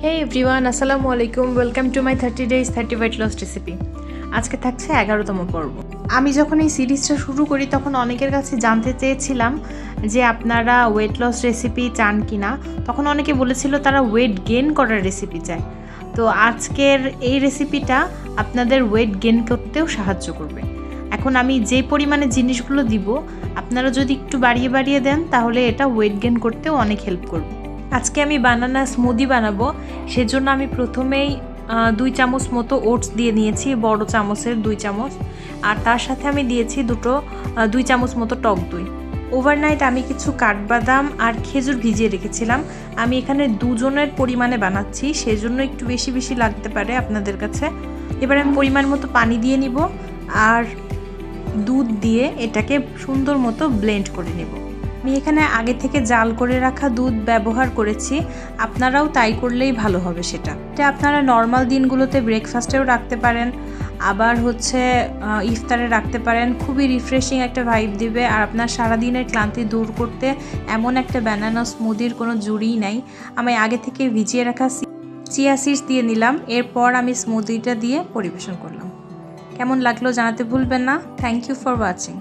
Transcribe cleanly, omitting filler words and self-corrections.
হে everyone, আসসালামু আলাইকুম। Welcome to my 30 days 30 weight loss recipe. আজকে থাকছে 11তম পর্ব। আমি যখন এই সিরিজটা শুরু করি তখন অনেকের কাছে জানতে চেয়েছিলাম যে আপনারা ওয়েট লস রেসিপি চান কি না। তখন অনেকে বলেছিল তারা ওয়েট গেইন করার রেসিপি চায়। তো আজকের এই রেসিপিটা আপনাদের ওয়েট গেইন করতেও সাহায্য করবে। এখন আমি যে পরিমাণে জিনিসগুলো দিব আপনারা যদি একটু বাড়িয়ে বাড়িয়ে দেন তাহলে এটা ওয়েট গেইন করতেও অনেক হেল্প করবে। আজকে আমি বানানা স্মুদি বানাবো, সেজন্য আমি প্রথমেই 2 চামচ মতো ওটস দিয়ে নিয়েছি, বড় চামচের 2 চামচ। আর তার সাথে আমি দিয়েছি 2 চামচ মতো টক দই। ওভারনাইট আমি কিছু কাঠবাদাম আর খেজুর ভিজিয়ে রেখেছিলাম। আমি এখানে দুজনের পরিমাণে বানাচ্ছি, সেজন্য একটু বেশি বেশি লাগতে পারে আপনাদের কাছে। এবার আমি পরিমাণ মতো পানি দিয়ে নিব আর দুধ দিয়ে এটাকে সুন্দর মতো ব্লেন্ড করে নেব। আমি এখানে আগে থেকে জাল করে রাখা দুধ ব্যবহার করেছি, আপনারাও তাই করলেই ভালো হবে। এটা আপনারা নর্মাল দিনগুলোতে ব্রেকফাস্টেও রাখতে পারেন, আবার ইফতারে রাখতে পারেন। খুবই রিফ্রেশিং একটা ভাইব দিবে আর আপনার সারাদিনের ক্লান্তি দূর করতে এমন একটা ব্যানানা স্মুদির কোনো জুড়িই নাই। আমি আগে থেকে ভিজিয়ে রাখা চিয়া সিডস দিয়ে নিলাম, এরপর আমি স্মুদিটা দিয়ে পরিবেশন করলাম। কেমন লাগলো জানাতে ভুলবেন না। Thank you for watching.